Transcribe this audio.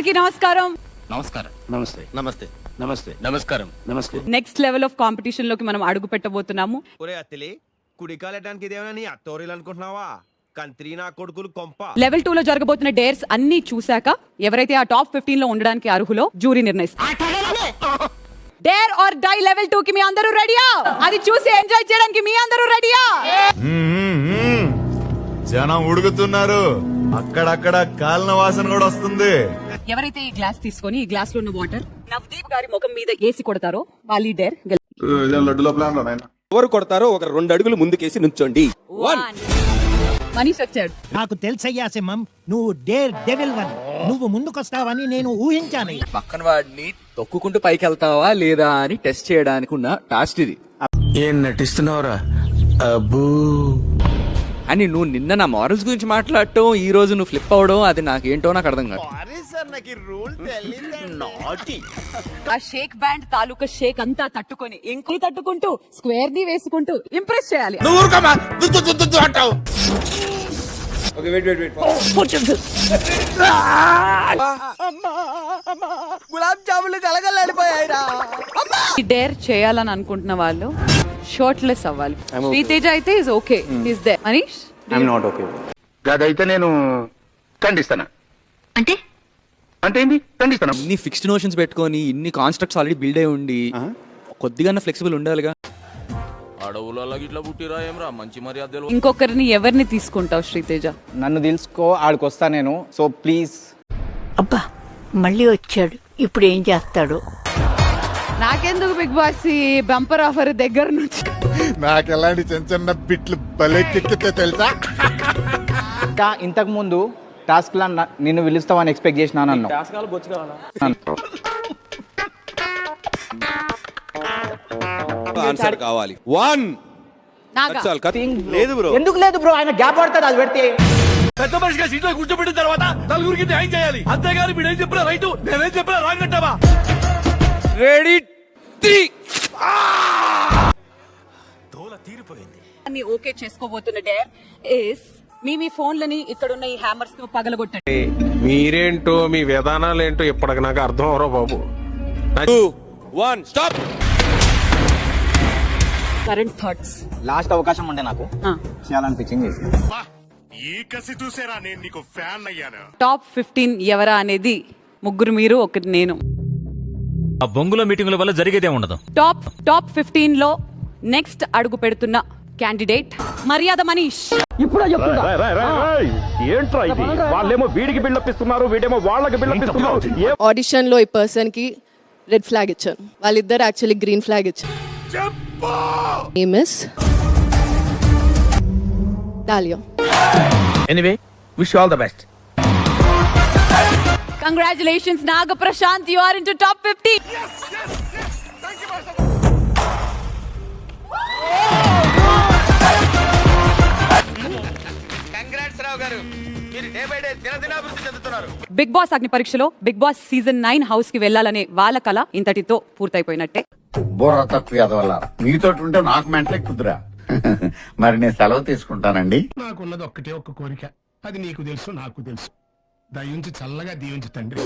అందరికీ నమస్కారం. నమస్కారం. నమస్తే. నమస్తే. నమస్తే. నమస్కారం. నమస్తే. నెక్స్ట్ లెవెల్ ఆఫ్ కాంపిటీషన్ లోకి మనం అడుగు పెట్టబోతున్నాము. ఒరే అత్తిలి, కుడికాలెట్టడానికి ఇదేమన్నా నీ అత్తోరీలు అనుకుంటున్నావా? కంత్రి నా కొడుకులు కొంప. లెవెల్ 2 లో జరగబోతున్న డేర్స్ అన్ని చూశాక ఎవరైతే ఆ టాప్ 15 లో ఉండడానికి అర్హులో జ్యూరీ నిర్ణయిస్తారు. డేర్ ఆర్ డై లెవెల్ 2 కి మీ అందరూ రెడీయా? అది చూసి ఎంజాయ్ చేయడానికి మీ అందరూ రెడీయా? జనం ఉడుకుతున్నారు, అక్కడక్కడ కాలిన వాసన కూడా వస్తుంది. ఎవరైతే ఈ గ్లాస్ తీసుకొని ఈ గ్లాస్ లో ఉన్న వాటర్ నవదీప్ గారి ముఖం మీద వేసి కొడతారో వాళ్ళు ఈ డేర్ ఎవరు కొడతారో ఒక 2 అడుగులు ముందుకేసి నుంచోండి. మనీష్ వచ్చాడు. నాకు తెలుసయ్యా సింహం, నువ్వు డేర్ డెవిల్ వన్, నువ్వు ముందుకొస్తావని నేను ఊహించాను. పక్కన వాడిని తొక్కుకుంటూ పైకి వెళ్తావా లేదా అని టెస్ట్ చేయడానికి ఉన్న టాస్క్ ఇది. ఏం నటిస్తున్నావురా? అబ్బూ. అని నువ్వు నిన్న నా మారల్స్ గురించి మాట్లాడటం, ఈ రోజు నువ్వు ఫ్లిప్ అవడం, అది నాకేంటో నాకు అర్థం కాదు. ఆ షేక్ బ్యాండ్ తాలూకా షేక్ అంతా తట్టుకొని ఇంకొని తట్టుకుంటూ స్క్వేర్ ని వేసుకుంటూ ఇంప్రెస్ చేయాలి. గులాబ్ జాములు కలగలాడిపోయాయిరా. ఈ డేర్ చేయాలని అనుకుంటున్న వాళ్ళు షర్ట్లెస్ అవ్వాలి. శ్రీతేజ అయితే is okay, is they. Manish అదైతే నేను ఖండిస్తాను. అంటే అంటే ఏంటి ఖండిస్తాను? ఇన్ని ఫిక్స్డ్ నోషన్స్ పెట్టుకొని ఇన్ని కాన్స్ట్రక్ట్స్ ఆల్రెడీ బిల్డ్ అయి ఉండి కొద్దిగా ఫ్లెక్సిబుల్ ఉండాలిగా. అడవులలో ఇట్లా పుట్టిరా ఏమరా, మంచి మర్యాదలు. ఇంకొకరిని ఎవరిని తీసుకుంటావు శ్రీతేజ? నన్ను తెలుసుకో, ఆడికొస్తా నేను. So please. అబ్బా మళ్ళీ వచ్చాడు, ఇప్పుడు ఏం చేస్తాడు? నాకెందుకు బిగ్ బాస్ ఈ బంపర్ ఆఫర్ దగ్గర నుంచి? నాకు ఎలాంటి చిన్న చిన్న బిట్లు బలెక్కితే తెలుసా? ఇంతకు ముందు టాస్క్ లా నిన్ను పిలుస్తావని ఎక్స్పెక్ట్ చేసినా అన్నావు. ఆన్సర్ కావాలి. 1 నాగా లేదు బ్రో. ఎందుకు లేదు బ్రో? ఆయన గ్యాప్ పడుతుంది, అది పెడితే. పెద్ద మనిషిగా సీట్లో కూర్చోబెట్టిన తర్వాత నలుగురికి న్యాయం చేయాలి. అంతేగాని మీరు ఏం చెప్పినా రైట్, నేనేం చెప్పినా రాంగ్ అంటావా? రెడీ 3. తోల తీరిపోయింది. అన్ని ఓకే చేసుకోబోతున్న డేర్ ఇస్ మీ ఫోన్లని ఇక్కడ ఉన్న ఈ హ్యామర్స్ తో పగలగొట్టండి. మీరేంటో మీ విధానాలేంటో ఇప్పటికి నాకు అర్థం అవరో బాబు. 2 1 స్టాప్. Current thoughts. లాస్ట్ అవకాశం ఉండే నాకు చేయాలనిపించింది. ఈ కసి చూసారా, నేను నీకు ఫ్యాన్ అయ్యాను. టాప్ 15 ఎవరా అనేది ముగ్గురు మీరు, ఒకటి నేను. ఆ బొంగుల మీటింగుల వల్ల జరిగేదే ఉండదు. టాప్ 15 లో నెక్స్ట్ అడుగు పెడుతున్న క్యాండిడేట్ మర్యాద మనీష్. ఏంట్రా ఇది? వాళ్ళేమో వీడికి బిల్డప్ ఇస్తున్నారు, వీడేమో వాళ్ళకి బిల్డప్ ఇస్తున్నారు. ఆడిషన్ లో ఈ పర్సన్ కి రెడ్ ఫ్లాగ్ ఇచ్చాను, వాళ్ళిద్దరు యాక్చువల్లీ గ్రీన్ ఫ్లాగ్ ఇచ్చారు. డాలియా. Anyway, wish all the best. Congratulations Naga Prashant, you are into top 50. Congrats Rao garu, మీరు డే బై డే దినదినాభివృద్ధి చెందుతున్నారు. బిగ్ బాస్ అగ్ని పరీక్షలో బిగ్ బాస్ సీజన్ 9 హౌస్ కి వెళ్లాలనే వాళ్ళ కల ఇంతటితో పూర్తయిపోయినట్టే. బోరా తక్కువ వల్ల మీతో ఉంటే నాకు మెంటలే కుదురా. మరి నేను సెలవు తీసుకుంటానండి. నాకున్నది ఒక్కటే ఒక్క కోరిక, అది నీకు తెలుసు, నాకు తెలుసు. దయించి చల్లగా దీవించు తండ్రి.